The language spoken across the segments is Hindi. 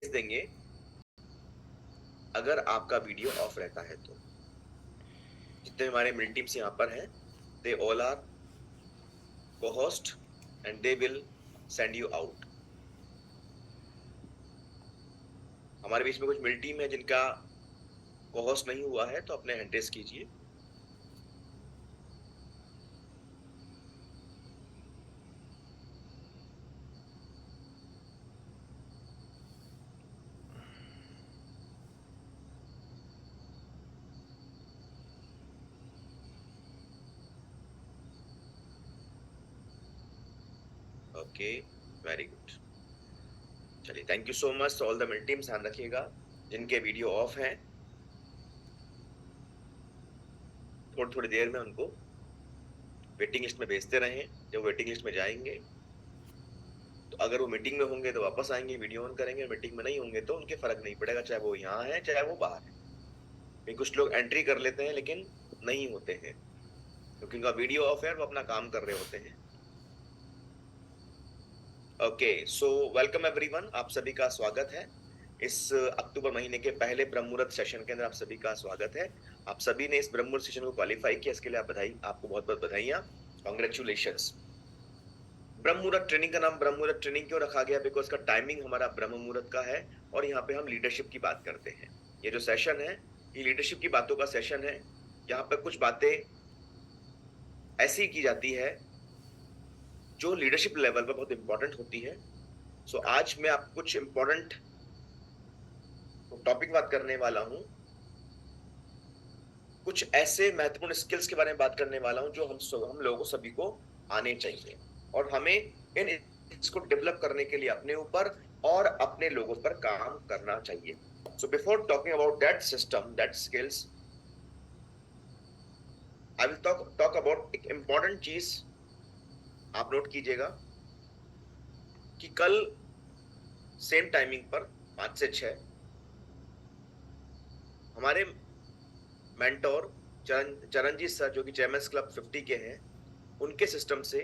देंगे अगर आपका वीडियो ऑफ रहता है तो। जितने हमारे मिल टीम्स यहाँ पर हैं, they all are co-host and they will send you out। हमारे बीच में कुछ मिल टीम है जिनका co-host नहीं हुआ है, तो अपने हैंड रेस कीजिए। Okay, very good. चलिए, thank you so much all the मिल टीम्स। ध्यान रखिएगा जिनके वीडियो ऑफ हैं, थोड़ी थोड़ी देर में उनको वेटिंग लिस्ट में भेजते रहें। जब वेटिंग लिस्ट में जाएंगे तो अगर वो मीटिंग में होंगे तो वापस आएंगे, वीडियो ऑन करेंगे। मीटिंग में नहीं होंगे तो उनके फर्क नहीं पड़ेगा, चाहे वो यहाँ है चाहे वो बाहर है। क्योंकि कुछ लोग एंट्री कर लेते हैं लेकिन नहीं होते हैं, क्योंकि उनका वीडियो ऑफ है, वो अपना काम कर रहे होते हैं। ओके, सो वेलकम एवरीवन, आप सभी का स्वागत है इस अक्टूबर महीने के पहले ब्रह्म मुहूर्त सेशन के अंदर। आप सभी का स्वागत है। आप सभी ने इस ब्रह्म मुहूर्त सेशन को क्वालिफाई किया, इसके लिए आप बधाई, आपको बहुत बहुत बधाइयां, कॉन्ग्रेचुलेशंस। ब्रह्म मुहूर्त ट्रेनिंग का नाम ब्रह्म मुहूर्त ट्रेनिंग क्यों रखा गया? बिकॉज का टाइमिंग हमारा ब्रह्म मुहूर्त का है और यहाँ पे हम लीडरशिप की बात करते हैं। ये जो सेशन है ये लीडरशिप की बातों का सेशन है। यहाँ पे कुछ बातें ऐसी की जाती है जो लीडरशिप लेवल पर बहुत इंपॉर्टेंट होती है। सो आज मैं आपको कुछ इंपॉर्टेंट टॉपिक बात करने वाला हूं, कुछ ऐसे महत्वपूर्ण स्किल्स के बारे में बात करने वाला हूं जो हम लोगों सभी को आने चाहिए, और हमें इन इसको डेवलप करने के लिए अपने ऊपर और अपने लोगों पर काम करना चाहिए। So before talking about that system, that skills, I will talk about एक इंपॉर्टेंट चीज। आप नोट कीजिएगा कि कल सेम टाइमिंग पर 5 से 6 हमारे मेंटोर चरणजीत सर, जो कि चेयरमैन क्लब 50 के हैं, उनके सिस्टम से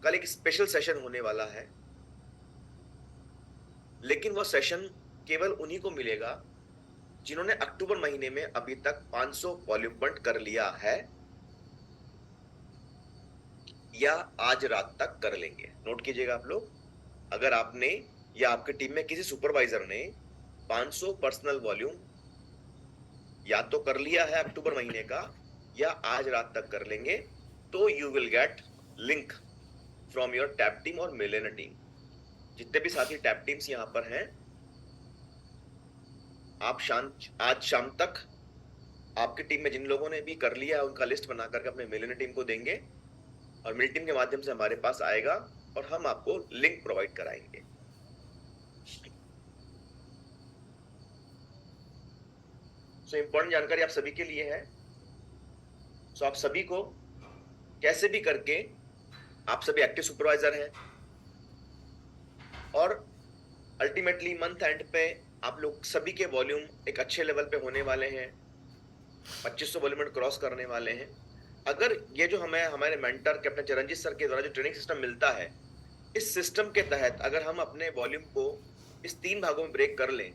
कल एक स्पेशल सेशन होने वाला है। लेकिन वो सेशन केवल उन्हीं को मिलेगा जिन्होंने अक्टूबर महीने में अभी तक 500 वॉल्यूम पॉइंट कर लिया है या आज रात तक कर लेंगे। नोट कीजिएगा आप लोग, अगर आपने या आपकी टीम में किसी सुपरवाइजर ने 500 पर्सनल वॉल्यूम या तो कर लिया है अक्टूबर महीने का या आज रात तक कर लेंगे, तो you will get link from your tap team और मिलियनर टीम। जितने भी साथी टैप टीम्स यहां पर हैं, आप आज शाम तक आपकी टीम में जिन लोगों ने भी कर लिया है उनका लिस्ट बना करके अपने मिलियनर टीम को देंगे, और मिल टीम के माध्यम से हमारे पास आएगा और हम आपको लिंक प्रोवाइड कराएंगे। सो इंपॉर्टेंट जानकारी आप सभी के लिए है। सो आप सभी को कैसे भी करके, आप सभी एक्टिव सुपरवाइजर हैं और अल्टीमेटली मंथ एंड पे आप लोग सभी के वॉल्यूम एक अच्छे लेवल पे होने वाले हैं, 2500 वॉल्यूम क्रॉस करने वाले हैं। अगर ये जो हमें हमारे मेंटर कैप्टन चरणजीत सर के द्वारा जो ट्रेनिंग सिस्टम मिलता है, इस सिस्टम के तहत अगर हम अपने वॉल्यूम को इस 3 भागों में ब्रेक कर लें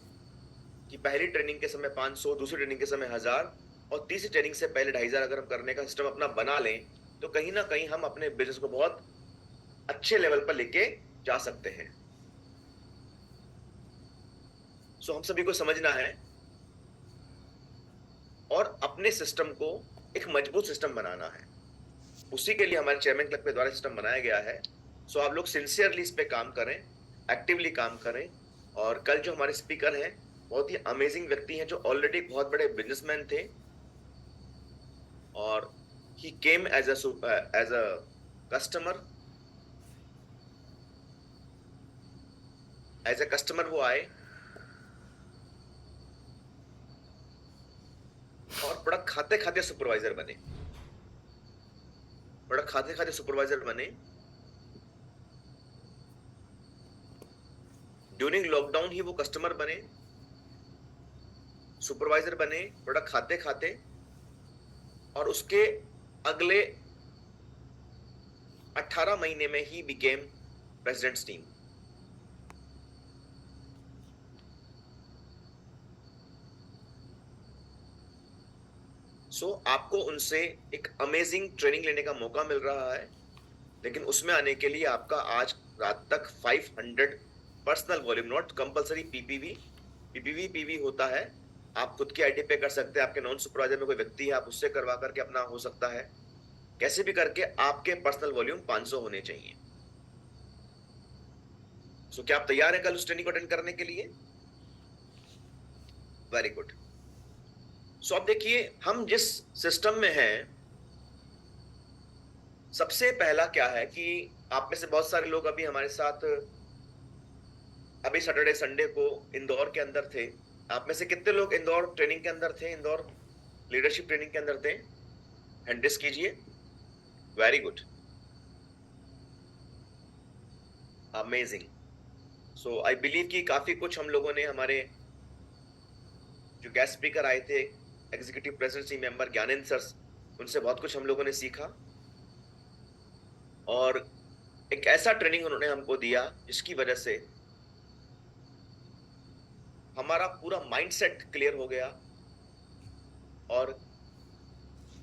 कि पहली ट्रेनिंग के समय 500, दूसरी ट्रेनिंग के समय 1000 और तीसरी ट्रेनिंग से पहले 2500 अगर हम करने का सिस्टम अपना बना लें, तो कहीं ना कहीं हम अपने बिजनेस को बहुत अच्छे लेवल पर लेके जा सकते हैं। सो हम सभी को समझना है और अपने सिस्टम को एक मजबूत सिस्टम बनाना है। उसी के लिए हमारे चेयरमैन क्लब के द्वारा सिस्टम बनाया गया है। सो आप लोग सिंसियरली इस पे काम करें, एक्टिवली काम करें। और कल जो हमारे स्पीकर हैं बहुत ही अमेजिंग व्यक्ति हैं, जो ऑलरेडी बहुत बड़े बिजनेसमैन थे और ही केम एज अ कस्टमर वो आए और प्रोडक्ट खाते खाते सुपरवाइजर बने, प्रोडक्ट खाते खाते सुपरवाइजर बने। ड्यूरिंग लॉकडाउन ही वो कस्टमर बने, सुपरवाइजर बने, प्रोडक्ट खाते खाते, और उसके अगले 18 महीने में ही बिकेम प्रेसिडेंट्स टीम। आपको उनसे एक अमेजिंग ट्रेनिंग लेने का मौका मिल रहा है, लेकिन उसमें आने के लिए आपका आज रात तक 500 personal volume, not compulsory PPV. PPV PV होता है, आप खुद की आईडी पे कर सकते हैं, आपके नॉन सुपरवाइजर में कोई व्यक्ति है, आप उससे करवा करके अपना हो सकता है। कैसे भी करके आपके पर्सनल वॉल्यूम 500 होने चाहिए। क्या आप तैयार हैं कल उस ट्रेनिंग को अटेंड करने के लिए? Very good. अब देखिए, हम जिस सिस्टम में हैं, सबसे पहला क्या है कि आप में से बहुत सारे लोग अभी हमारे साथ अभी सैटरडे संडे को इंदौर के अंदर थे। आप में से कितने लोग इंदौर ट्रेनिंग के अंदर थे, इंदौर लीडरशिप ट्रेनिंग के अंदर थे? हैंड रेज कीजिए। Very good, amazing. I believe कि काफी कुछ हम लोगों ने, हमारे जो गेस्ट स्पीकर आए थे, executive presidency member Gyanendra sir, उनसे बहुत कुछ हम लोगों ने सीखा और एक ऐसा ट्रेनिंग उन्होंने हमको दिया जिसकी वजह से हमारा पूरा माइंडसेट क्लियर हो गया। और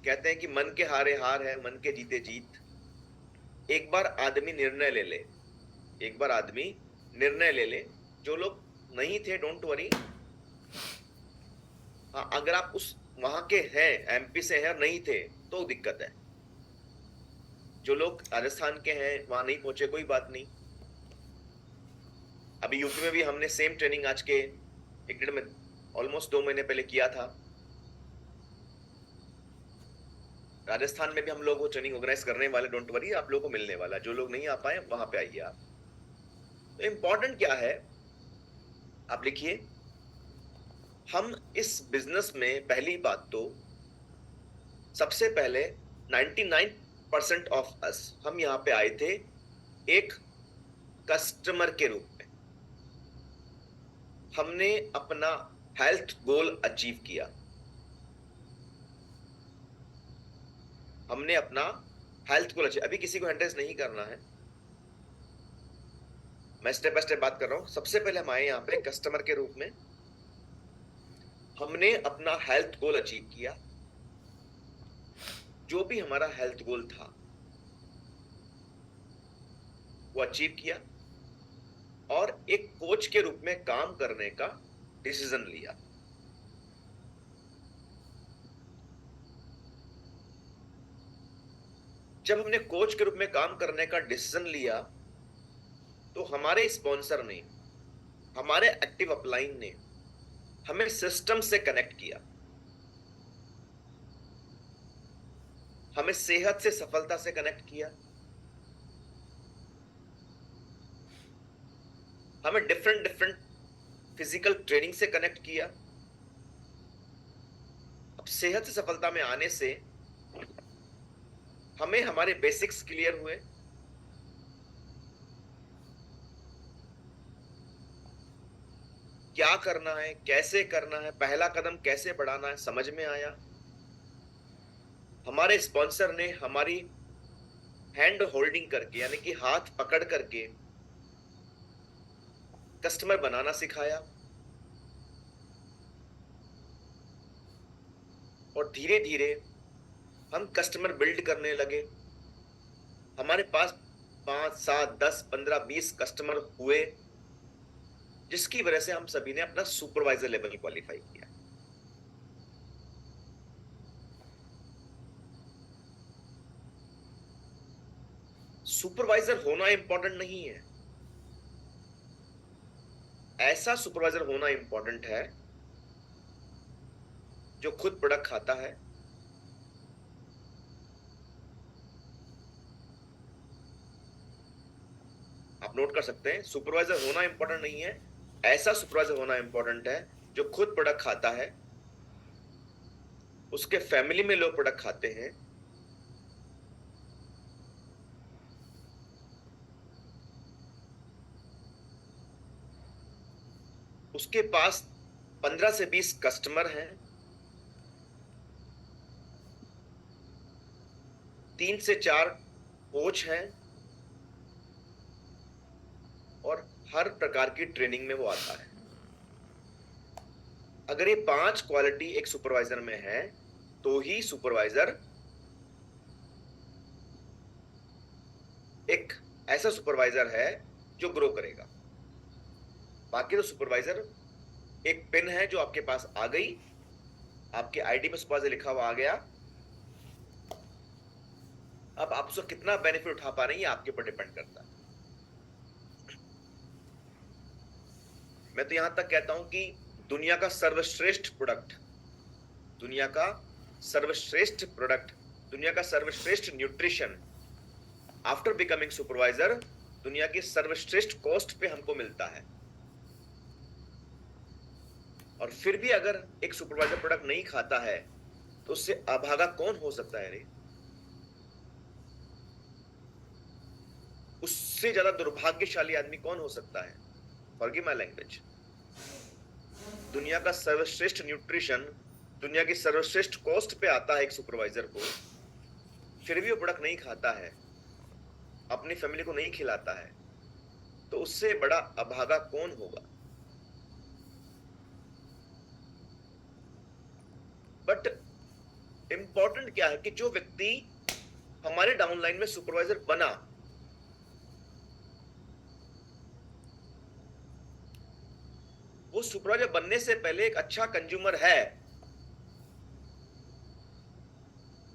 कहते हैं कि मन के हारे हार है, मन के जीते जीत। एक बार आदमी निर्णय ले ले, एक बार आदमी निर्णय ले ले। जो लोग नहीं थे, डोंट वरी। हाँ, अगर आप उस वहां के हैं, एमपी से हैं और नहीं थे, तो दिक्कत है। जो लोग राजस्थान के हैं, वहां नहीं पहुंचे, कोई बात नहीं। अभी यूपी में भी हमने सेम ट्रेनिंग आज के 1 डेढ़ में, ऑलमोस्ट 2 महीने पहले किया था। राजस्थान में भी हम लोग वो ट्रेनिंग ऑर्गेनाइज करने वाले, डोंट वरी, आप लोगों को मिलने वाला। जो लोग नहीं आ पाए, वहां पे आइए आप। तो इंपॉर्टेंट क्या है, आप लिखिए। हम इस बिजनेस में पहली बात तो सबसे पहले 99% ऑफ अस, हम यहां पे आए थे एक कस्टमर के रूप में। हमने अपना हेल्थ गोल अचीव किया, हमने अपना हेल्थ गोल अचीव। अभी किसी को हैंडरेज नहीं करना है, मैं स्टेप बाय स्टेप बात कर रहा हूं। सबसे पहले हम आए यहां पे कस्टमर के रूप में, हमने अपना हेल्थ गोल अचीव किया। जो भी हमारा हेल्थ गोल था वो अचीव किया, और एक कोच के रूप में काम करने का डिसीजन लिया। जब हमने कोच के रूप में काम करने का डिसीजन लिया, तो हमारे स्पॉन्सर ने, हमारे एक्टिव अपलाइन ने हमें सिस्टम से कनेक्ट किया, हमें सेहत से सफलता से कनेक्ट किया, हमें डिफरेंट डिफरेंट फिजिकल ट्रेनिंग से कनेक्ट किया। अब सेहत से सफलता में आने से हमें हमारे बेसिक्स क्लियर हुए, क्या करना है, कैसे करना है, पहला कदम कैसे बढ़ाना है, समझ में आया। हमारे स्पॉन्सर ने हमारी हैंड होल्डिंग करके, यानी कि हाथ पकड़ करके कस्टमर बनाना सिखाया, और धीरे धीरे हम कस्टमर बिल्ड करने लगे। हमारे पास 5, 7, 10, 15, 20 कस्टमर हुए, जिसकी वजह से हम सभी ने अपना सुपरवाइजर लेवल क्वालिफाई किया। सुपरवाइजर होना इंपॉर्टेंट नहीं है, ऐसा सुपरवाइजर होना इंपॉर्टेंट है जो खुद प्रोडक्ट खाता है, आप नोट कर सकते हैं। सुपरवाइजर होना इंपॉर्टेंट नहीं है, ऐसा सुपरवाइजर होना इंपॉर्टेंट है जो खुद प्रोडक्ट खाता है, उसके फैमिली में लोग प्रोडक्ट खाते हैं, उसके पास 15 से 20 कस्टमर हैं, 3 से 4 कोच हैं, और हर प्रकार की ट्रेनिंग में वो आता है। अगर ये 5 क्वालिटी एक सुपरवाइजर में है, तो ही सुपरवाइजर एक ऐसा सुपरवाइजर है जो ग्रो करेगा। बाकी तो सुपरवाइजर एक पिन है जो आपके पास आ गई, आपके आईडी में सुपरवाइजर लिखा हुआ आ गया। अब आप उसका कितना बेनिफिट उठा पा रहे हैं ये आपके ऊपर डिपेंड करता है। मैं तो यहां तक कहता हूं कि दुनिया का सर्वश्रेष्ठ प्रोडक्ट, दुनिया का सर्वश्रेष्ठ प्रोडक्ट, दुनिया का सर्वश्रेष्ठ न्यूट्रिशन आफ्टर बिकमिंग सुपरवाइजर दुनिया की सर्वश्रेष्ठ कॉस्ट पे हमको मिलता है। और फिर भी अगर एक सुपरवाइजर प्रोडक्ट नहीं खाता है तो उससे अभागा कौन हो सकता है रे? उससे ज्यादा दुर्भाग्यशाली आदमी कौन हो सकता है? Forgive my language. दुनिया का सर्वश्रेष्ठ न्यूट्रिशन दुनिया की सर्वश्रेष्ठ कॉस्ट पे आता है एक सुपरवाइजर को, फिर भी वो प्रोडक्ट नहीं खाता है, अपनी फैमिली को नहीं खिलाता है, तो उससे बड़ा अभागा कौन होगा? बट इंपॉर्टेंट क्या है कि जो व्यक्ति हमारे डाउनलाइन में सुपरवाइजर बना, वो सुपरवाइजर बनने से पहले एक अच्छा कंज्यूमर है,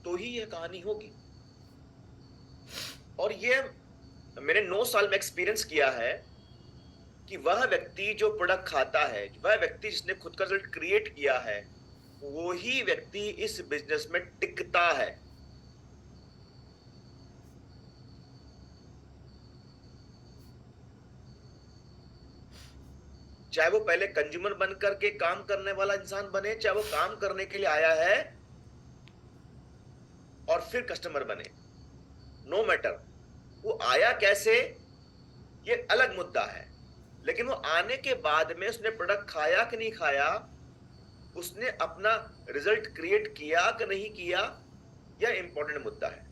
तो ही यह कहानी होगी। और ये मैंने 9 साल में एक्सपीरियंस किया है कि वह व्यक्ति जो प्रोडक्ट खाता है, वह व्यक्ति जिसने खुद का रिजल्ट क्रिएट किया है, वो ही व्यक्ति इस बिजनेस में टिकता है। चाहे वो पहले कंज्यूमर बनकर के काम करने वाला इंसान बने, चाहे वो काम करने के लिए आया है और फिर कस्टमर बने, नो मैटर वो आया कैसे ये अलग मुद्दा है, लेकिन वो आने के बाद में उसने प्रोडक्ट खाया कि नहीं खाया, उसने अपना रिजल्ट क्रिएट किया कि नहीं किया, यह इंपॉर्टेंट मुद्दा है।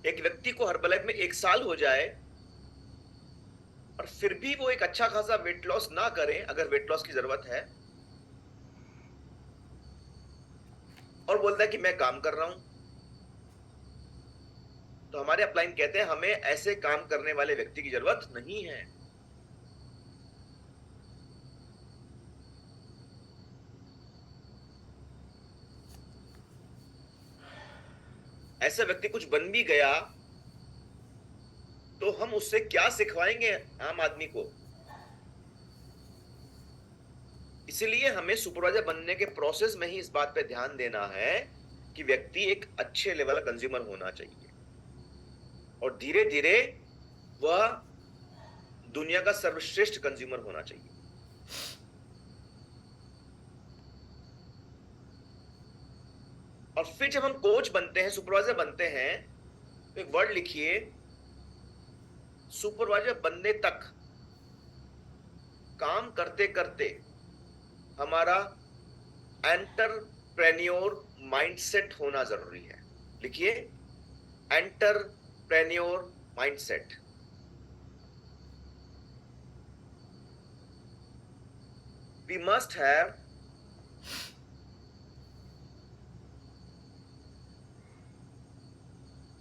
एक व्यक्ति को हर्बलाइफ में 1 साल हो जाए और फिर भी वो एक अच्छा खासा वेट लॉस ना करें, अगर वेट लॉस की जरूरत है, और बोलता है कि मैं काम कर रहा हूं, तो हमारे अपलाइन कहते हैं हमें ऐसे काम करने वाले व्यक्ति की जरूरत नहीं है। ऐसा व्यक्ति कुछ बन भी गया तो हम उससे क्या सिखवाएंगे आम आदमी को? इसलिए हमें सुपरवाइजर बनने के प्रोसेस में ही इस बात पे ध्यान देना है कि व्यक्ति एक अच्छे लेवल का कंज्यूमर होना चाहिए और धीरे धीरे वह दुनिया का सर्वश्रेष्ठ कंज्यूमर होना चाहिए। और फिर जब हम कोच बनते हैं, सुपरवाइजर बनते हैं, तो एक वर्ड लिखिए, सुपरवाइजर बनने तक काम करते करते हमारा एंटरप्रेन्योर माइंडसेट होना जरूरी है। लिखिए, entrepreneur mindset. We must have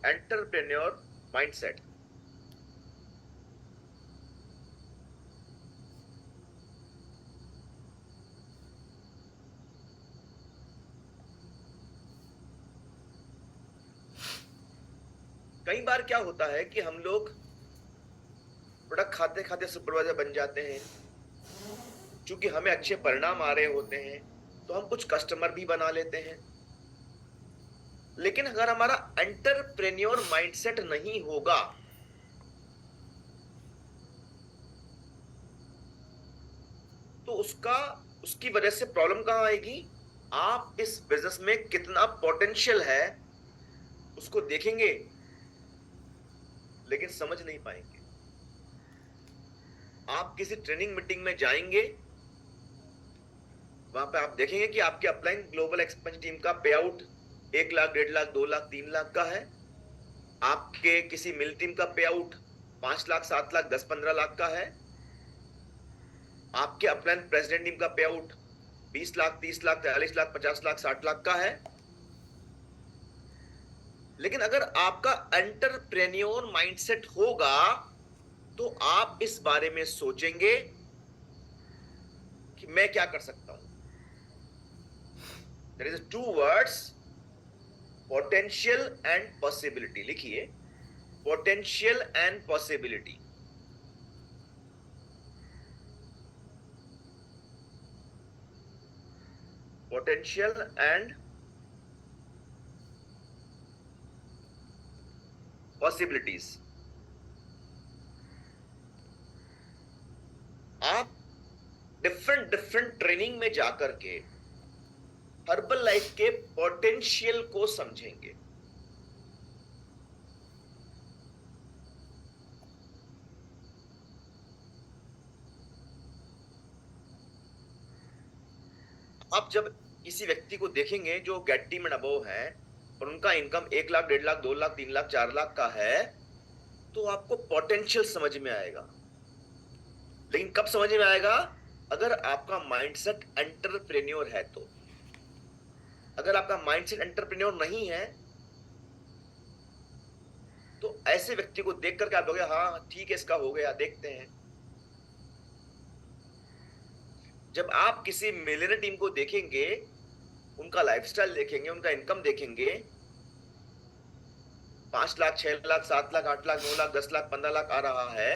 entrepreneur mindset. कई बार क्या होता है कि हम लोग प्रोडक्ट खाते खाते सुपरवाइजर बन जाते हैं, क्योंकि हमें अच्छे परिणाम आ रहे होते हैं तो हम कुछ कस्टमर भी बना लेते हैं। लेकिन अगर हमारा एंटरप्रेन्योर माइंडसेट नहीं होगा तो उसकी वजह से प्रॉब्लम कहां आएगी? आप इस बिजनेस में कितना पोटेंशियल है उसको देखेंगे लेकिन समझ नहीं पाएंगे। आप किसी ट्रेनिंग मीटिंग में जाएंगे, वहां पे आप देखेंगे कि आपके अपलाइन ग्लोबल एक्सपेंशन टीम का पे आउट 1 लाख, 1.5 लाख, 2 लाख, 3 लाख का है। आपके किसी मिल टीम का पे आउट 5 लाख, 7 लाख, 10, 15 लाख का है। आपके अपलाइन प्रेसिडेंट टीम का पे आउट 20 लाख, 30 लाख, 43 लाख, 50 लाख, 60 लाख का है। लेकिन अगर आपका एंटरप्रेन्योर माइंडसेट होगा तो आप इस बारे में सोचेंगे कि मैं क्या कर सकता हूं। There is two words, potential and possibility. लिखिए, potential and possibility. Potential and possibilities. आप डिफरेंट डिफरेंट ट्रेनिंग में जाकर के हर्बल लाइफ के पोटेंशियल को समझेंगे। आप जब किसी व्यक्ति को देखेंगे जो गेट्टी में अबव है और उनका इनकम 1 लाख, 1.5 लाख, 2 लाख, 3 लाख, 4 लाख का है, तो आपको पोटेंशियल समझ में आएगा। लेकिन कब समझ में आएगा? अगर आपका माइंडसेट एंटरप्रेन्योर है तो। अगर आपका माइंडसेट एंटरप्रेन्योर नहीं है तो ऐसे व्यक्ति को देख करके आप लोगे हाँ ठीक है, इसका हो गया, देखते हैं। जब आप किसी मिलियनर टीम को देखेंगे, उनका लाइफस्टाइल देखेंगे, उनका इनकम देखेंगे, 5 लाख, 6 लाख, 7 लाख, 8 लाख, 9 लाख, 10 लाख, 15 लाख आ रहा है,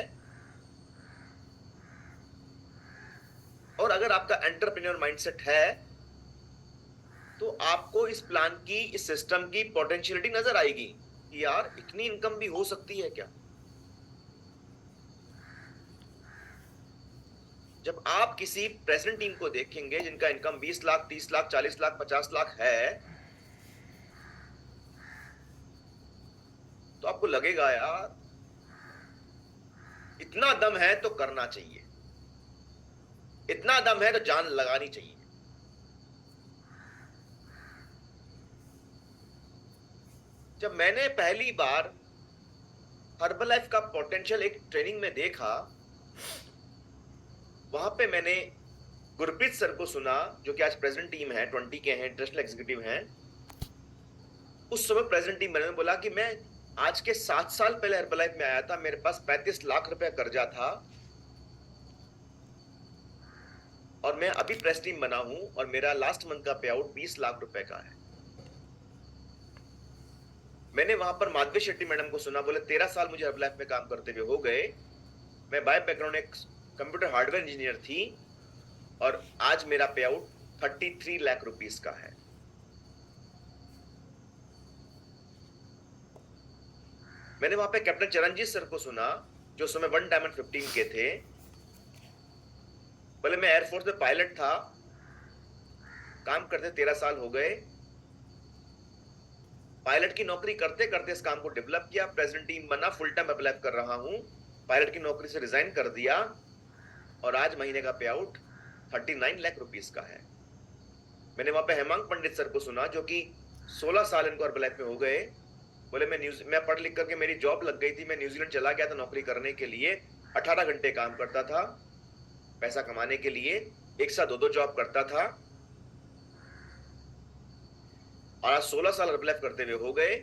और अगर आपका एंटरप्रेन्योर माइंडसेट है तो आपको इस प्लान की, इस सिस्टम की पोटेंशियलिटी नजर आएगी कि यार इतनी इनकम भी हो सकती है क्या। जब आप किसी प्रेजेंट टीम को देखेंगे जिनका इनकम 20 लाख, 30 लाख, 40 लाख, 50 लाख है, तो आपको लगेगा यार इतना दम है तो करना चाहिए, इतना दम है तो जान लगानी चाहिए। जब मैंने पहली बार हर्बल लाइफ का पोटेंशियल एक ट्रेनिंग में देखा, वहां पे मैंने गुरप्रीत सर को सुना जो कि आज प्रेजेंट टीम है, 20 के हैं, इंटरनेशनल एग्जीक्यूटिव हैं। उस समय प्रेजेंट टीम मैंने बोला कि मैं आज के 7 साल पहले हर्बल लाइफ में आया था, मेरे पास 35 लाख रुपया कर्जा था और मैं अभी प्रेस टीम बना हूं और मेरा लास्ट मंथ का पे आउट 20 लाख रुपए का है। मैंने वहां पर माधवी शेट्टी मैडम को सुना, बोले 13 साल मुझे हर्बल लाइफ में काम करते हुए हो गए, मैं बाय बैकग्राउंड एक कंप्यूटर हार्डवेयर इंजीनियर थी और आज मेरा पे आउट 33 लाख रुपीस का है। मैंने वहां पे कैप्टन चरणजीत सर को सुना जो समय 1 डायमंड 15 के थे, बोले मैं एयरफोर्स में पायलट था, काम करते 13 साल हो गए, पायलट की नौकरी करते करते इस काम को डेवलप किया, प्रेजेंट टीम बना, फुल टाइम अप्लाई कर रहा हूं, पायलट की नौकरी से रिजाइन कर दिया और आज महीने का पे आउट 39 लाख रुपीस का है। मैंने वहां पे हेमांग पंडित सर को सुना जो कि 16 साल इनको हर्बल लाइफ में हो गए, बोले मैं पढ़ लिख करके मेरी जॉब लग गई थी, मैं न्यूजीलैंड चला गया था नौकरी करने के लिए, 18 घंटे काम करता था पैसा कमाने के लिए, एक साथ 2 जॉब करता था और आज 16 साल हर्बल लाइफ करते हुए हो गए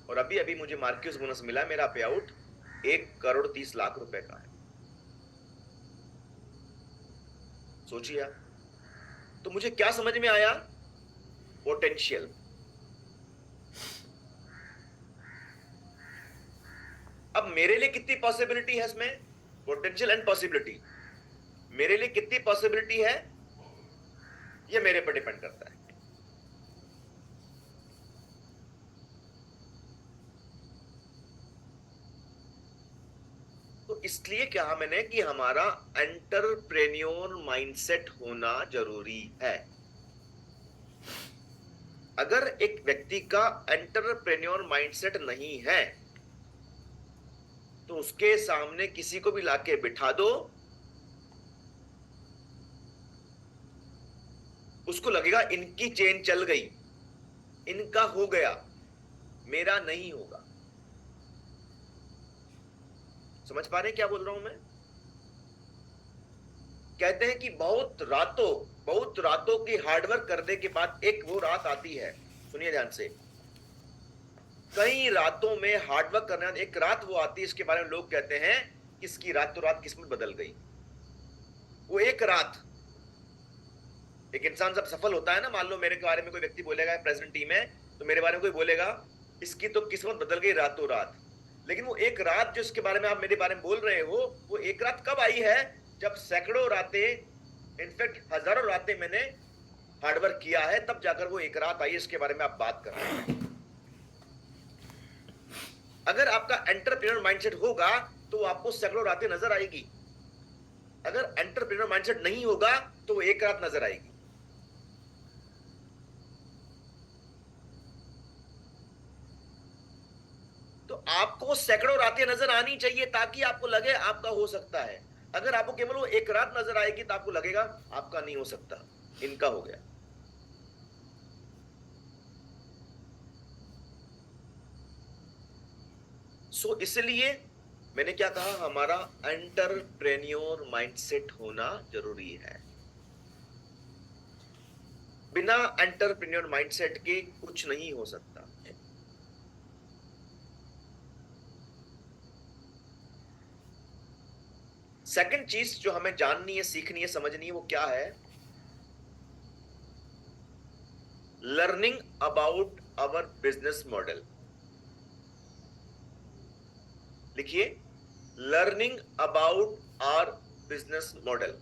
और अभी अभी मुझे मार्क्यूस बोनस मिला, मेरा पे आउट 1,30,00,000 रुपए का है। सोचिए आप। तो मुझे क्या समझ में आया? पोटेंशियल। अब मेरे लिए कितनी पॉसिबिलिटी है इसमें? Potential and possibility. मेरे लिए कितनी पॉसिबिलिटी है ये मेरे पर डिपेंड करता है। तो इसलिए कहा मैंने कि हमारा एंटरप्रेन्योर माइंडसेट होना जरूरी है। अगर एक व्यक्ति का एंटरप्रेन्योर माइंडसेट नहीं है तो उसके सामने किसी को भी लाके बिठा दो, उसको लगेगा इनकी चेन चल गई, इनका हो गया, मेरा नहीं होगा। समझ पा रहे हैं क्या बोल रहा हूं मैं? कहते हैं कि बहुत रातों, बहुत रातों की हार्डवर्क करने के बाद एक वो रात आती है, सुनिए ध्यान से, कई रातों में हार्डवर्क करने के बाद एक रात वो आती है, इसके बारे में लोग कहते हैं कि इसकी रातों रात किस्मत बदल गई। वो एक रात एक इंसान जब सफल होता है ना, मान लो मेरे बारे में कोई व्यक्ति बोलेगा प्रेजेंट टीम है, तो मेरे बारे में कोई बोलेगा इसकी तो किस्मत बदल गई रातों रात। लेकिन वो एक रात जो इसके बारे में आप मेरे बारे में बोल रहे हो, वो एक रात कब आई है? जब सैकड़ों रातें, इनफैक्ट हजारों रातें मैंने हार्डवर्क किया है, तब जाकर वो एक रात आई, इसके बारे में आप बात कर रहे हैं। अगर आपका एंटरप्रेन्योर माइंडसेट होगा तो आपको सैकड़ों रातें नजर आएगी। अगर एंटरप्रेन्योर माइंडसेट नहीं होगा तो वो एक रात नजर आएगी। तो आपको सैकड़ों रातें नजर आनी चाहिए ताकि आपको लगे आपका हो सकता है। अगर आपको केवल वो एक रात नजर आएगी तो आपको लगेगा आपका नहीं हो सकता, इनका हो गया। सो इसलिए मैंने क्या कहा, हमारा एंटरप्रेन्योर माइंडसेट होना जरूरी है। बिना एंटरप्रेन्योर माइंडसेट के कुछ नहीं हो सकता। सेकंड चीज जो हमें जाननी है, सीखनी है, समझनी है, वो क्या है? Learning about our business model. लिखिए, learning about our business model.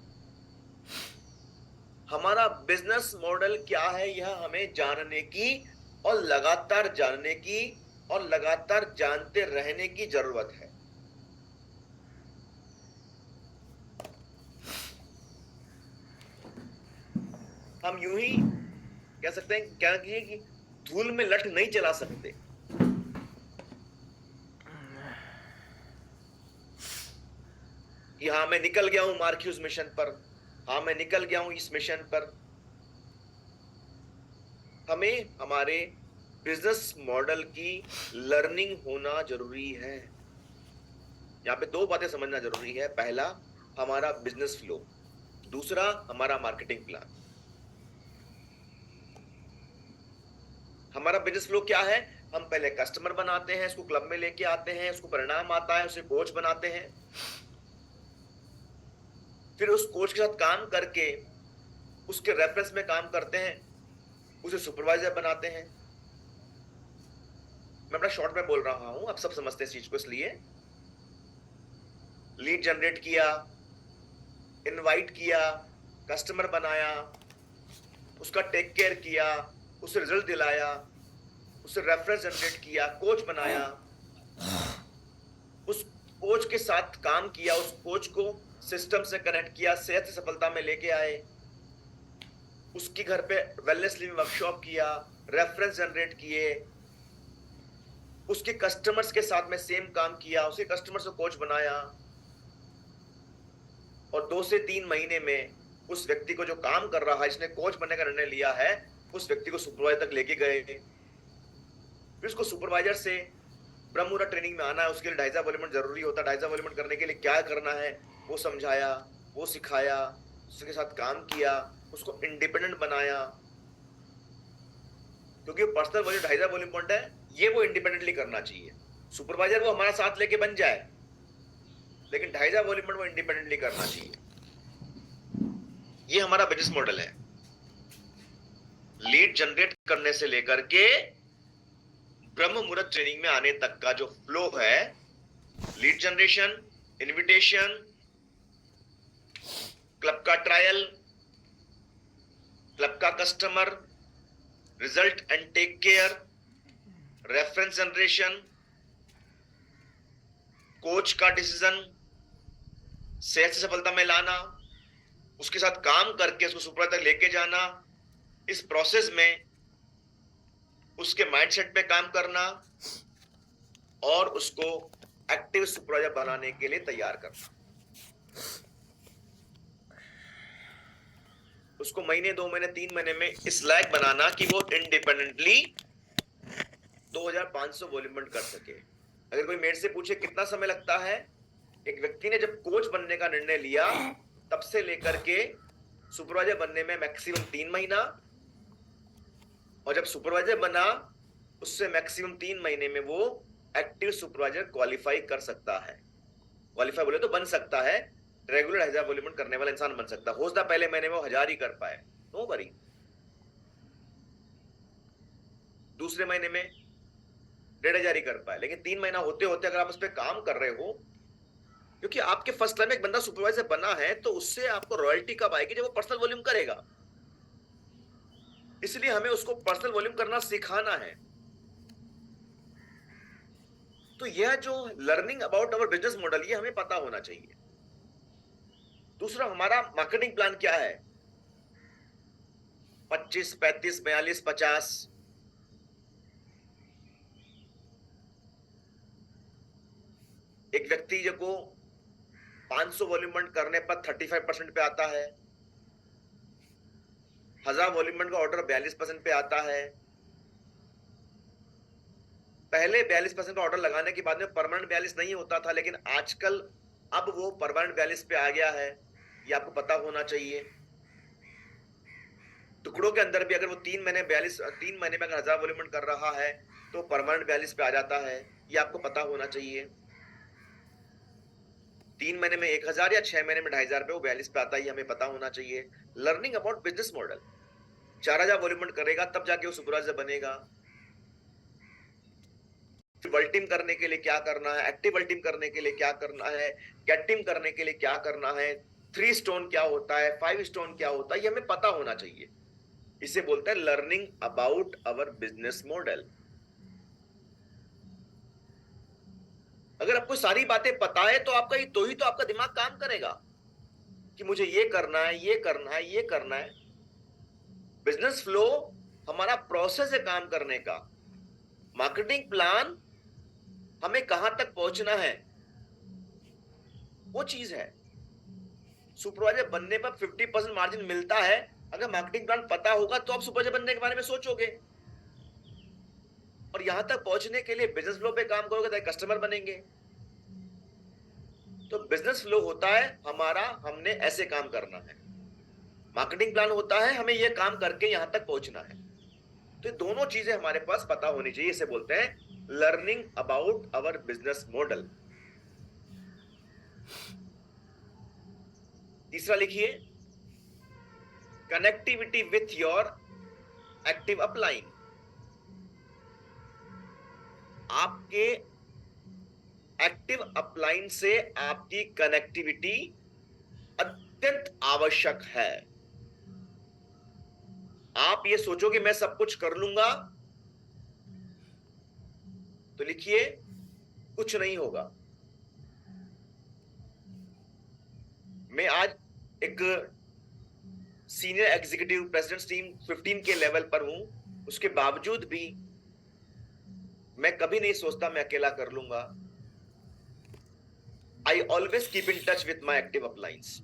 हमारा बिजनेस मॉडल क्या है, यह हमें जानने की और लगातार जानने की और लगातार जानते रहने की जरूरत है। हम यूं ही कह सकते हैं, क्या कि धूल में लठ नहीं चला सकते। कि हाँ मैं निकल गया हूं मार्क्यूज मिशन पर, हाँ मैं निकल गया हूं इस मिशन पर। हमें हमारे बिजनेस मॉडल की लर्निंग होना जरूरी है। यहां पे दो बातें समझना जरूरी है। पहला, हमारा बिजनेस फ्लो। दूसरा, हमारा मार्केटिंग प्लान। हमारा बिजनेस फ्लो क्या है? हम पहले कस्टमर बनाते हैं, उसको क्लब में लेके आते हैं, उसको परिणाम आता है, उसे कोच बनाते हैं, फिर उस कोच के साथ काम करके उसके रेफरेंस में काम करते हैं, उसे सुपरवाइजर बनाते हैं। मैं बड़ा शॉर्ट में बोल रहा हूं, आप सब समझते हैं इस चीज को। इसलिए लीड जनरेट किया, इनवाइट किया, कस्टमर बनाया, उसका टेक केयर किया, उसे रिजल्ट दिलाया, उसे रेफरेंस जनरेट किया, कोच बनाया, उस कोच के साथ काम किया, उस कोच को सिस्टम से कनेक्ट किया, सेहत से सफलता में लेके आए, उसके घर पे वेलनेस लिविंग वर्कशॉप किया, रेफरेंस जनरेट किए, उसके कस्टमर्स के साथ में सेम काम किया, उसके कस्टमर्स को कोच बनाया, और 2 से 3 महीने में उस व्यक्ति को जो काम कर रहा है, जिसने कोच बनने का निर्णय लिया है, उस व्यक्ति को सुपरवाइजर तक लेके गए। फिर उसको सुपरवाइजर से ब्रह्म मुहूर्त ट्रेनिंग में आना है, उसके लिए ढाइजा वॉल्यूमेंट जरूरी होता है। ढाइजा वॉल्यूमेंट करने के लिए क्या करना है वो समझाया, वो सिखाया, उसके साथ काम किया, उसको इंडिपेंडेंट बनाया। क्योंकि पर्सनल वो जो ढाइजा वॉल्यूमेंट है, ये वो इंडिपेंडेंटली करना चाहिए। सुपरवाइजर वो हमारा साथ लेके बन जाए, लेकिन ढाइजा वॉल्यूमेंट वो इंडिपेंडेंटली करना चाहिए। ये हमारा बिजनेस मॉडल है। लीड जनरेट करने से लेकर के ब्रह्म मुहूर्त ट्रेनिंग में आने तक का जो फ्लो है, लीड जनरेशन, इनविटेशन, क्लब का ट्रायल, क्लब का customer, result and take care, reference generation, coach का डिसीजन, सेहत से सफलता में लाना, उसके साथ काम करके उसको सुपर तक लेके जाना, इस प्रोसेस में उसके माइंडसेट पे काम करना और उसको एक्टिव सुपरवाइजर बनाने के लिए तैयार करना। उसको महीने, 2 महीने, 3 महीने में इस लायक बनाना कि वो इंडिपेंडेंटली 2500 वॉल्यूमेंट कर सके। अगर कोई मेरे से पूछे कितना समय लगता है, एक व्यक्ति ने जब कोच बनने का निर्णय लिया तब से लेकर के सुपरवाइजर बनने में मैक्सिमम 3 महीना, और जब सुपरवाइजर बना उससे मैक्सिमम 3 महीने में वो एक्टिव सुपरवाइजर क्वालिफाई कर सकता है। क्वालिफाई बोले तो बन सकता है, रेगुलर 1000 वॉल्यूम करने वाला इंसान बन सकता है। हो सकता पहले महीने में वो 1000 ही कर पाए, नो वरी, दूसरे महीने में 1500 ही कर पाए, लेकिन 3 महीना होते होते अगर आप उस पर काम कर रहे हो, क्योंकि आपके फर्स्ट टाइम एक बंदा सुपरवाइजर बना है तो उससे आपको रॉयल्टी कब आएगी, जब वो पर्सनल वॉल्यूम करेगा। इसलिए हमें उसको पर्सनल वॉल्यूम करना सिखाना है। तो यह जो learning about our business model, ये हमें पता होना चाहिए। दूसरा, हमारा मार्केटिंग प्लान क्या है? 25, 35, 42, 50। एक व्यक्ति को 500 वॉल्यूम करने पर 35% पे आता है, 1000 वॉल्यूम का ऑर्डर 42% पे आता है। पहले 42% का ऑर्डर लगाने के बाद में परमानेंट 42 नहीं होता था, लेकिन आजकल अब वो परमानेंट 42 पे आ गया है। ये आपको पता होना चाहिए। टुकड़ों के अंदर भी अगर वो 3 महीने में अगर 1000 वॉल्यूम कर रहा है तो परमानेंट 42 पे आ जाता है। ये आपको पता होना चाहिए। 3 महीने में 1000 या 6 महीने में 2500 पे वो 42 पे आता है, ये हमें पता होना चाहिए। Learning about business model, 4000 volume करेगा तब जाके वो सुपरवाइजर बनेगा। वर्ल्ड करने के लिए क्या करना है, एक्टिव वर्ल्ड करने के लिए क्या करना है, गेट टीम करने के लिए क्या करना है, 3 स्टोन क्या होता है, 5 स्टोन क्या होता है, ये हमें पता होना चाहिए। इसे बोलते हैं learning about our business model. अगर आपको सारी बातें पता है तो आपका ही तो आपका दिमाग काम करेगा कि मुझे ये करना है, ये करना है, ये करना है। बिजनेस फ्लो हमारा प्रोसेस है काम करने का। मार्केटिंग प्लान हमें कहां तक पहुंचना है, वो चीज है। सुपरवाइजर बनने पर 50% मार्जिन मिलता है। अगर मार्केटिंग प्लान पता होगा तो आप सुपरवाइजर बनने के बारे में सोचोगे, और यहां तक पहुंचने के लिए बिजनेस फ्लो पे काम करोगे तो कस्टमर बनेंगे। तो बिजनेस फ्लो होता है हमारा, हमने ऐसे काम करना है। मार्केटिंग प्लान होता है हमें यह काम करके यहां तक पहुंचना है। तो दोनों चीजें हमारे पास पता होनी चाहिए। इसे बोलते हैं learning about our business model. तीसरा लिखिए, connectivity with your active upline. आपके एक्टिव अपलाइन से आपकी कनेक्टिविटी अत्यंत आवश्यक है। आप ये सोचोगे मैं सब कुछ कर लूंगा, तो लिखिए कुछ नहीं होगा। मैं आज एक सीनियर एग्जीक्यूटिव प्रेसिडेंट टीम 15 के लेवल पर हूं, उसके बावजूद भी मैं कभी नहीं सोचता मैं अकेला कर लूंगा। I always keep in touch with my active uplines.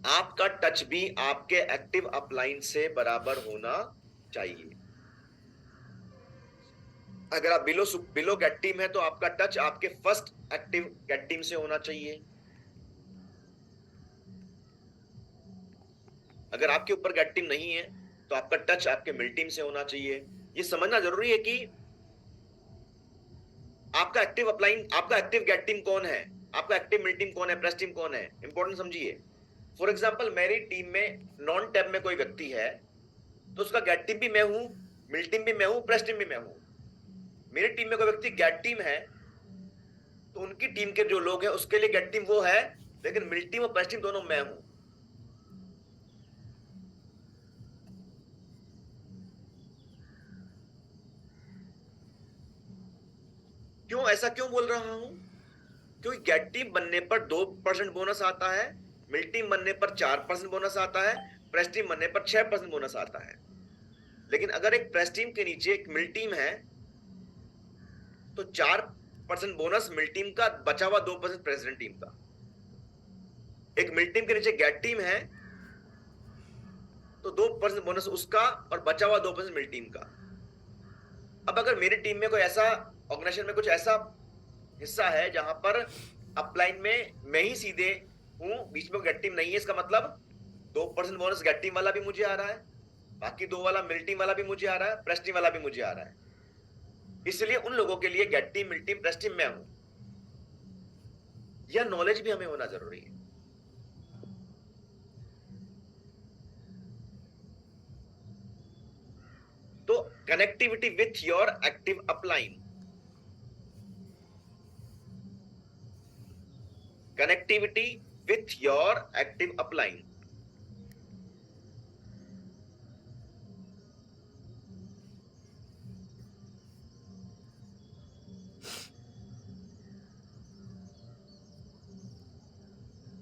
आपका टच भी आपके एक्टिव अपलाइन से बराबर होना चाहिए। अगर आप बिलो गेट टीम है तो आपका टच आपके फर्स्ट एक्टिव गेट टीम से होना चाहिए। अगर आपके ऊपर गेट टीम नहीं है तो आपका टच आपके मिल टीम से होना चाहिए। ये समझना जरूरी है कि आपका एक्टिव अपलाइन, आपका एक्टिव गेट टीम कौन है, आपका एक्टिव मिल टीम कौन है, प्रेस टीम कौन है, इंपॉर्टेंट समझिए। फॉर एग्जाम्पल मेरी टीम में नॉन टैब में कोई व्यक्ति है तो उसका गेट टीम भी मैं हूं, मिल टीम भी मैं हूं, प्रेस टीम भी मैं हूं। मेरी टीम में कोई व्यक्ति गेट टीम है तो उनकी टीम के जो लोग हैं उसके लिए गेट टीम वो है, लेकिन मिल टीम और प्रेस टीम दोनों मैं हूं। क्यों ऐसा क्यों बोल रहा हूं? क्योंकि गेट टीम बनने पर 2% बोनस आता है, मिल टीम बनने पर 4% बोनस आता है, प्रेस टीम बनने पर 6% बोनस आता है। लेकिन अगर एक प्रेस टीम के नीचे एक मिल टीम है तो 4% बोनस मिल टीम का, बचा हुआ 2% प्रेसिडेंट टीम का। एक मिल टीम के नीचे गेट टीम है तो 2% बोनस उसका और बचा हुआ 2% मिल टीम का। अब अगर मेरी टीम में कोई ऐसा ऑर्गेनाइजेशन में कुछ ऐसा हिस्सा है जहां पर अपलाइन में मैं ही सीधे हूं, बीच में गेट टीम नहीं है, इसका मतलब 2% बोनस गेट टीम वाला भी मुझे आ रहा है, बाकी 2 वाला मिल टीम वाला भी मुझे आ रहा है, प्रेस टीम वाला भी मुझे आ रहा है। इसलिए उन लोगों के लिए गेट टीम, मिल टीम, प्रेस टीम मैं हूं। यह नॉलेज भी हमें होना जरूरी है। तो connectivity with your active upline, connectivity with your active upline.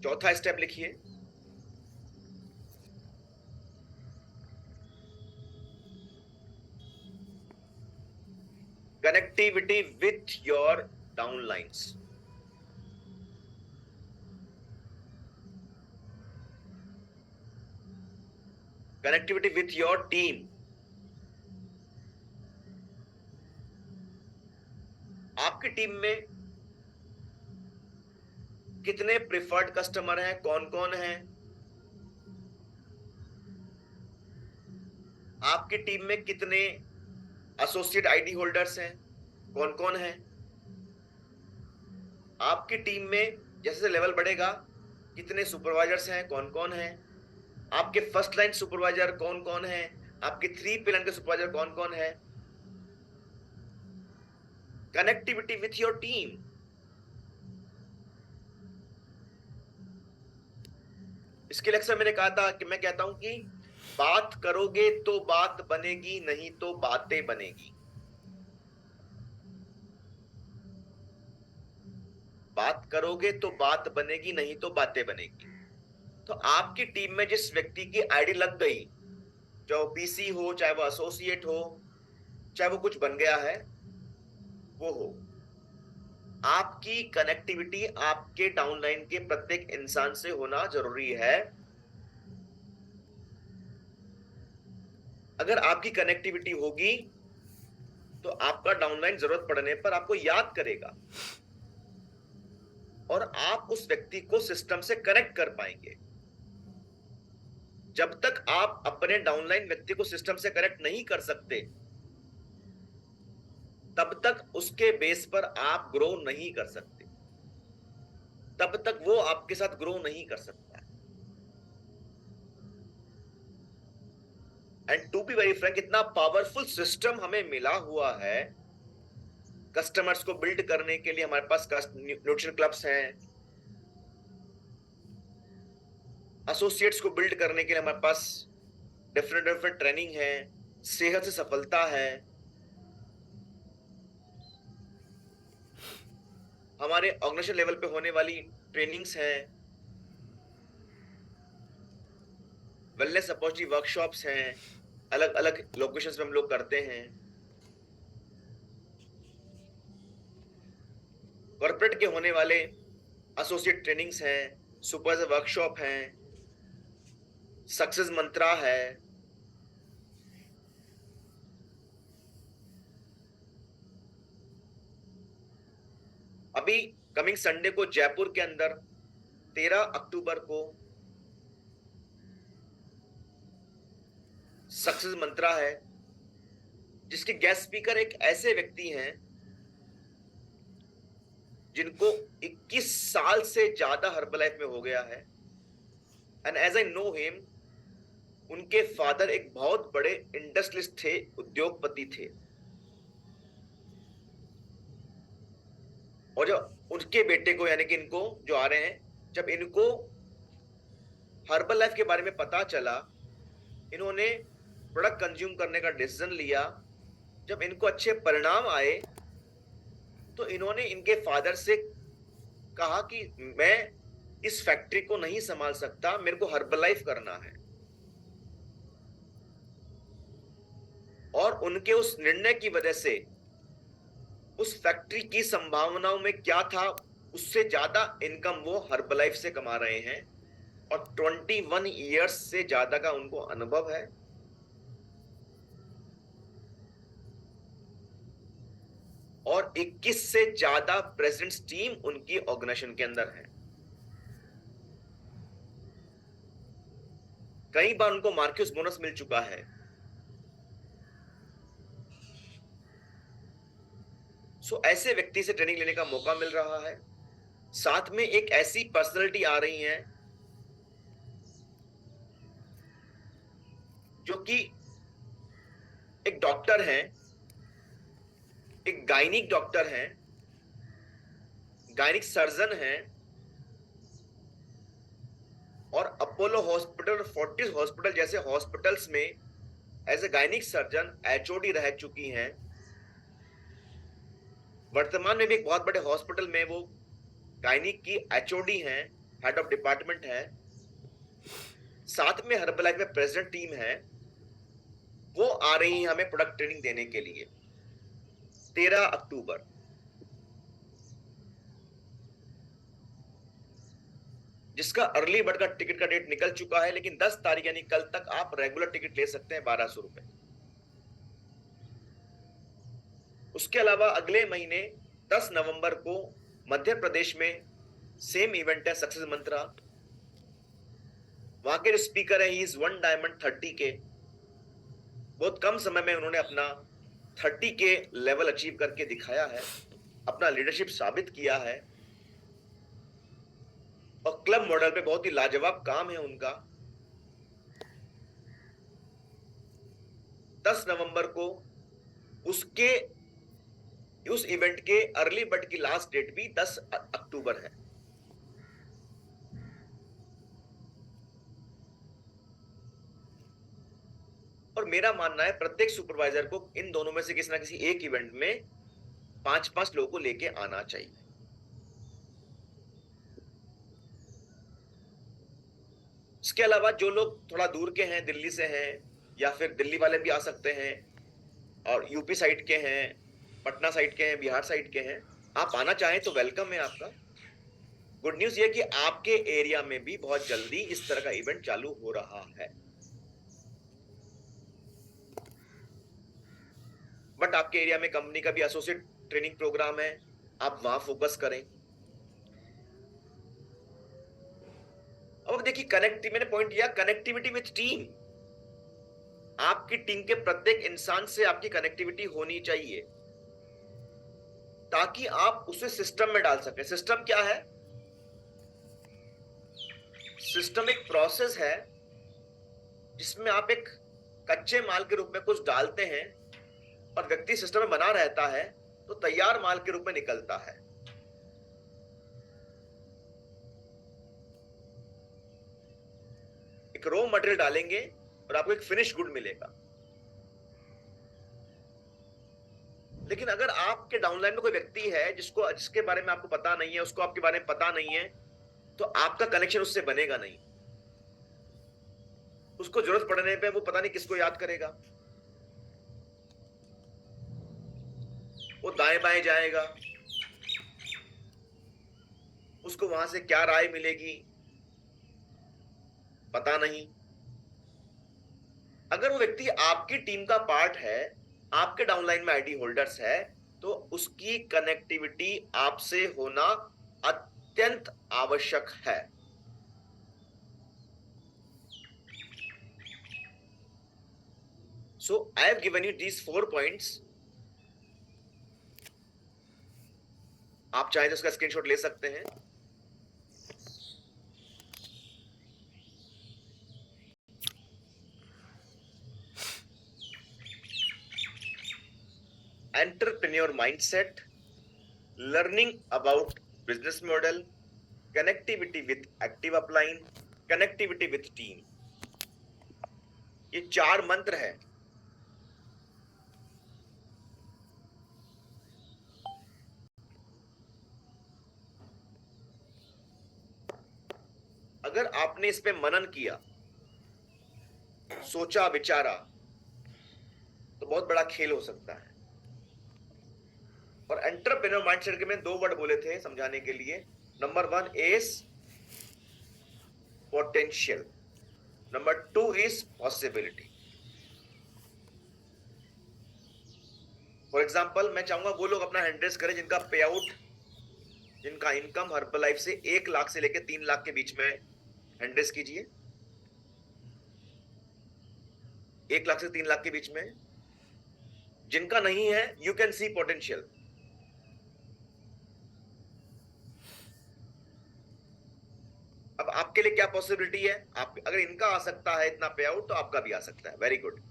चौथा स्टेप लिखिए, connectivity with your downlines. Connectivity with your team. आपकी टीम में कितने प्रिफर्ड कस्टमर हैं, कौन कौन हैं? आपकी टीम में कितने एसोसिएट आईडी होल्डर्स हैं, कौन कौन हैं? आपकी टीम में जैसे लेवल बढ़ेगा कितने सुपरवाइजर्स हैं, कौन कौन हैं? आपके फर्स्ट लाइन सुपरवाइजर कौन कौन है? आपके 3 लाइन के सुपरवाइजर कौन कौन है? Connectivity with your team. इसके लेक्चर मैंने कहा था कि मैं कहता हूं कि बात करोगे तो बात बनेगी, नहीं तो बातें बनेगी। बात करोगे तो बात बनेगी, नहीं तो बातें बनेगी। तो आपकी टीम में जिस व्यक्ति की आईडी लग गई, चाहे वो पीसी हो, चाहे वो एसोसिएट हो, चाहे वो कुछ बन गया है, वो हो, आपकी कनेक्टिविटी आपके डाउनलाइन के प्रत्येक इंसान से होना जरूरी है। अगर आपकी कनेक्टिविटी होगी तो आपका डाउनलाइन जरूरत पड़ने पर आपको याद करेगा और आप उस व्यक्ति को सिस्टम से कनेक्ट कर पाएंगे। जब तक आप अपने डाउनलाइन व्यक्ति को सिस्टम से कनेक्ट नहीं कर सकते, तब तक उसके बेस पर आप ग्रो नहीं कर सकते, तब तक वो आपके साथ ग्रो नहीं कर सकता। And to be very frank, इतना पावरफुल सिस्टम हमें मिला हुआ है कस्टमर्स को बिल्ड करने के लिए। हमारे पास न्यूट्रिशन क्लब्स हैं, एसोसिएट्स को बिल्ड करने के लिए हमारे पास डिफरेंट डिफरेंट ट्रेनिंग है, सेहत से सफलता है, हमारे ऑर्गेनाइजेशन लेवल पे होने वाली ट्रेनिंग्स हैं, वेलनेस अपॉर्चुनिटी वर्कशॉप्स हैं, अलग अलग लोकेशंस पे हम लोग करते हैं। कॉर्पोरेट के होने वाले एसोसिएट ट्रेनिंग्स हैं, सुपरवाइजर वर्कशॉप हैं, सक्सेस मंत्रा है। अभी कमिंग संडे को जयपुर के अंदर 13 अक्टूबर को सक्सेस मंत्रा है, जिसके गेस्ट स्पीकर एक ऐसे व्यक्ति हैं जिनको 21 साल से ज्यादा हर्बलाइफ में हो गया है। And as I know him, उनके फादर एक बहुत बड़े इंडस्ट्रियलिस्ट थे, उद्योगपति थे, और जब उनके बेटे को यानी कि इनको जो आ रहे हैं, जब इनको हर्बल लाइफ के बारे में पता चला, इन्होंने प्रोडक्ट कंज्यूम करने का डिसीजन लिया। जब इनको अच्छे परिणाम आए तो इन्होंने इनके फादर से कहा कि मैं इस फैक्ट्री को नहीं संभाल सकता, मेरे को हर्बल लाइफ करना है। और उनके उस निर्णय की वजह से उस फैक्ट्री की संभावनाओं में क्या था, उससे ज्यादा इनकम वो हर्बलाइफ से कमा रहे हैं, और 21 इयर्स से ज्यादा का उनको अनुभव है। और 21 से ज्यादा प्रेसिडेंट्स टीम उनकी ऑर्गेनाइजेशन के अंदर है। कई बार उनको मार्क्यूस बोनस मिल चुका है। सो ऐसे व्यक्ति से ट्रेनिंग लेने का मौका मिल रहा है। साथ में एक ऐसी पर्सनैलिटी आ रही है जो कि एक डॉक्टर हैं, एक गायनिक डॉक्टर हैं, गायनिक सर्जन हैं, और अपोलो हॉस्पिटल, फोर्टिस हॉस्पिटल जैसे हॉस्पिटल्स में एज ए गायनिक सर्जन एचओडी रह चुकी हैं। वर्तमान में भी एक बहुत बड़े हॉस्पिटल में वो गायनिक की एचओडी हैं, हेड ऑफ डिपार्टमेंट है। साथ में हर्बलाइफ में प्रेसिडेंट टीम है, वो आ रही है हमें प्रोडक्ट ट्रेनिंग देने के लिए 13 अक्टूबर। जिसका अर्ली बर्ड का टिकट का डेट निकल चुका है, लेकिन 10 तारीख यानी कल तक आप रेगुलर टिकट ले सकते हैं 1200 रुपए। उसके अलावा अगले महीने 10 नवंबर को मध्य प्रदेश में सेम इवेंट है, सक्सेस मंत्रा। वहां के जो स्पीकर है, ही इज 1 डायमंड 30 के। बहुत कम समय में उन्होंने अपना 30 के लेवल अचीव करके दिखाया है, अपना लीडरशिप साबित किया है, और क्लब मॉडल पे बहुत ही लाजवाब काम है उनका। 10 नवंबर को उस इवेंट के अर्ली बर्ड की लास्ट डेट भी 10 अक्टूबर है। और मेरा मानना है प्रत्येक सुपरवाइजर को इन दोनों में से किसी ना किसी एक इवेंट में 5-5 लोगों को लेके आना चाहिए। इसके अलावा जो लोग थोड़ा दूर के हैं, दिल्ली से हैं, या फिर दिल्ली वाले भी आ सकते हैं, और यूपी साइड के हैं, पटना साइड के हैं, बिहार साइड के हैं, आप आना चाहें तो वेलकम है आपका। गुड न्यूज ये कि आपके एरिया में भी बहुत जल्दी इस तरह का इवेंट चालू हो रहा है। बट आपके एरिया में कंपनी का भी एसोसिएट ट्रेनिंग प्रोग्राम है, आप वहां फोकस करें। अब देखिए, कनेक्टिव मैंने पॉइंट दिया, कनेक्टिविटी विथ टीम। आपकी टीम के प्रत्येक इंसान से आपकी कनेक्टिविटी होनी चाहिए, ताकि आप उसे सिस्टम में डाल सकें। सिस्टम क्या है? सिस्टम एक प्रोसेस है जिसमें आप एक कच्चे माल के रूप में कुछ डालते हैं, और व्यक्ति सिस्टम में बना रहता है तो तैयार माल के रूप में निकलता है। एक रॉ मटेरियल डालेंगे और आपको एक फिनिश गुड मिलेगा। लेकिन अगर आपके डाउनलाइन में कोई व्यक्ति है जिसके बारे में आपको पता नहीं है, उसको आपके बारे में पता नहीं है, तो आपका कनेक्शन उससे बनेगा नहीं। उसको जरूरत पड़ने पे वो पता नहीं किसको याद करेगा, वो दाएं बाएं जाएगा, उसको वहां से क्या राय मिलेगी पता नहीं। अगर वो व्यक्ति आपकी टीम का पार्ट है, आपके डाउनलाइन में आईडी होल्डर्स है, तो उसकी कनेक्टिविटी आपसे होना अत्यंत आवश्यक है। So I have given you these 4 points. आप चाहे तो इसका स्क्रीनशॉट ले सकते हैं। Entrepreneur mindset, learning about business model, connectivity with active upline, connectivity with team। ये 4 मंत्र है। अगर आपने इस पे मनन किया, सोचा विचारा, तो बहुत बड़ा खेल हो सकता है। और एंटरप्रेन्योर माइंडसेट के मैं 2 वर्ड बोले थे समझाने के लिए। Number 1 is potential, number 2 is possibility. For example, मैं चाहूंगा वो लोग अपना हैंड रेज करें जिनका पे आउट, जिनका इनकम हर्बलाइफ से 1 लाख से लेकर 3 लाख के बीच में, हैंड रेज कीजिए। 1 लाख से 3 लाख के बीच में। जिनका नहीं है, यू कैन सी पोटेंशियल। अब आपके लिए क्या पॉसिबिलिटी है? आप अगर इनका आ सकता है इतना पे आउट, तो आपका भी आ सकता है। Very good.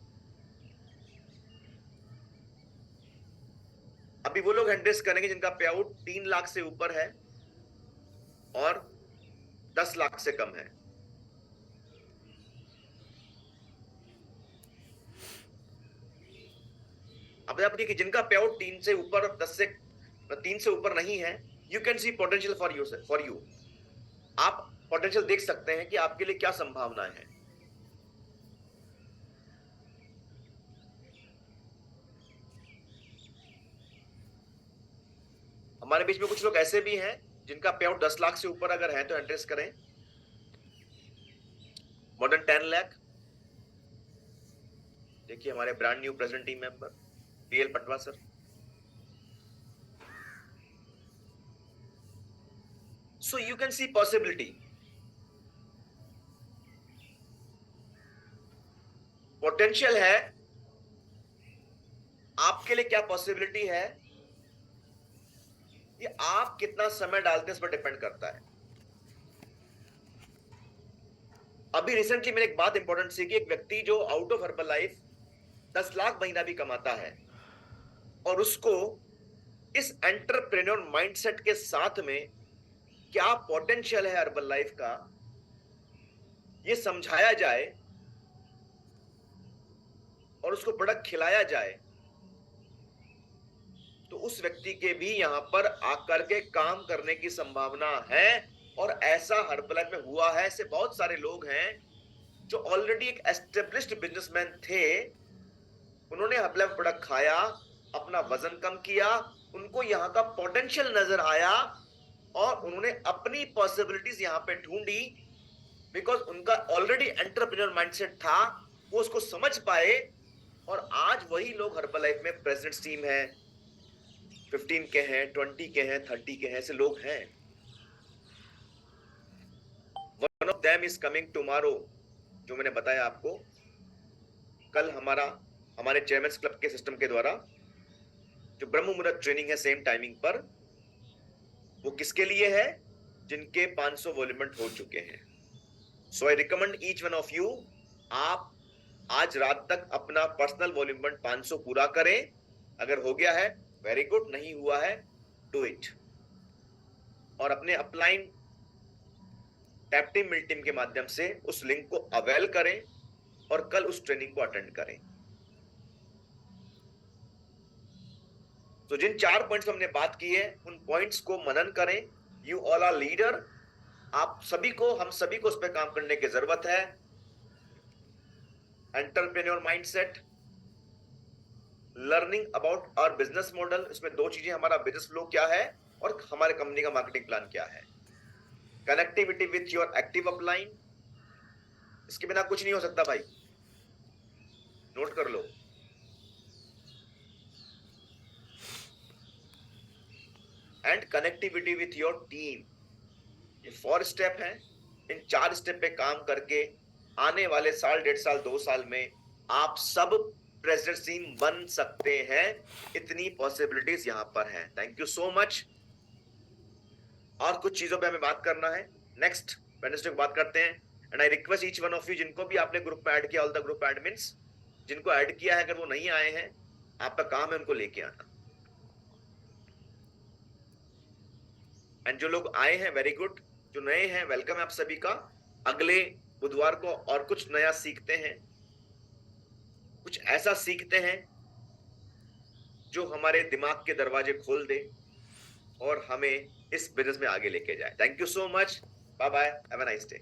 अभी वो लोग हैंड रेस करेंगे जिनका पे आउट 3 लाख से ऊपर है और 10 लाख से कम है। अब आप देखिए, जिनका पे आउट 3 से ऊपर, 3 से ऊपर नहीं है, you can see potential for you. आप पोटेंशियल देख सकते हैं कि आपके लिए क्या संभावनाएं हैं। हमारे बीच में कुछ लोग ऐसे भी हैं जिनका पे आउट 10 लाख से ऊपर अगर है तो एंट्रेस करें। More than 10 lakh. देखिए हमारे brand new president team member PL Patwa sir. So you can see possibility. Potential है, आपके लिए क्या पॉसिबिलिटी है, ये आप कितना समय डालते हैं इस पर डिपेंड करता है। अभी रिसेंटली मैंने एक बात इंपॉर्टेंट सीखी। एक व्यक्ति जो out of herbal life 10 lakh महीना भी कमाता है और उसको इस एंटरप्रेन्योर माइंडसेट के साथ में क्या पोटेंशियल है हर्बल लाइफ का, ये समझाया जाए और उसको प्रोडक्ट खिलाया जाए, तो उस व्यक्ति के भी यहां पर आकर के काम करने की संभावना है। और ऐसा हर्बल लाइफ में हुआ है। ऐसे बहुत सारे लोग हैं जो ऑलरेडी एक एस्टेब्लिश्ड बिजनेसमैन थे, उन्होंने हर्बल लाइफ प्रोडक्ट खाया, अपना वजन कम किया, उनको यहाँ का पोटेंशियल नजर आया और उन्होंने अपनी पॉसिबिलिटीज यहाँ पे ढूंढी, बिकॉज उनका ऑलरेडी एंटरप्रेन्योर माइंडसेट था, वो उसको समझ पाए। और आज वही लोग हर्बल लाइफ में प्रेसिडेंट्स टीम है, 15 के हैं, 20 के हैं, 30 के हैं, ऐसे लोग हैं। One of them is coming tomorrow, जो मैंने बताया आपको। कल हमारे चेयरमैन क्लब के सिस्टम के द्वारा जो ब्रह्म मुहूर्त ट्रेनिंग है सेम टाइमिंग पर, वो किसके लिए है? जिनके 500 वॉल्यूमेंट हो चुके हैं। So I recommend each one of you, आप आज रात तक अपना पर्सनल वॉल्यूमेंट 500 पूरा करें। अगर हो गया है वेरी गुड, नहीं हुआ है डू इट। और अपने अपलाइन टैप टीम मिल टीम के माध्यम से उस लिंक को अवेल करें और कल उस ट्रेनिंग को अटेंड करें। तो जिन 4 पॉइंट्स हमने बात की है, उन पॉइंट्स को मनन करें। You all are leader. आप सभी को, हम सभी को उस पर काम करने की जरूरत है। Entrepreneur mindset, learning about our business model. इसमें 2 चीजें, हमारा बिजनेस फ्लो क्या है और हमारे कंपनी का मार्केटिंग प्लान क्या है। Connectivity with your active upline, इसके बिना कुछ नहीं हो सकता भाई, नोट कर लो। And connectivity with your team, ये 4 स्टेप हैं। इन 4 स्टेप पे काम करके आने वाले साल, 1.5 साल, 2 साल में आप सब प्रेसिडेंट टीम बन सकते हैं। इतनी पॉसिबिलिटीज यहां पर हैं। Thank you so much. और कुछ चीजों पे हमें बात करना है, नेक्स्ट वेडनेसडे को बात करते हैं। And I request each one of you, जिनको भी आपने ग्रुप में ऐड किया, ऑल द ग्रुप एडमिन्स जिनको ऐड किया है, अगर वो नहीं आए हैं, आपका काम है उनको लेके आना। एंड जो लोग आए हैं वेरी गुड, जो नए हैं वेलकम है आप सभी का। अगले बुधवार को और कुछ नया सीखते हैं, कुछ ऐसा सीखते हैं जो हमारे दिमाग के दरवाजे खोल दे और हमें इस बिजनेस में आगे लेके जाए। Thank you so much, bye bye, have a nice day.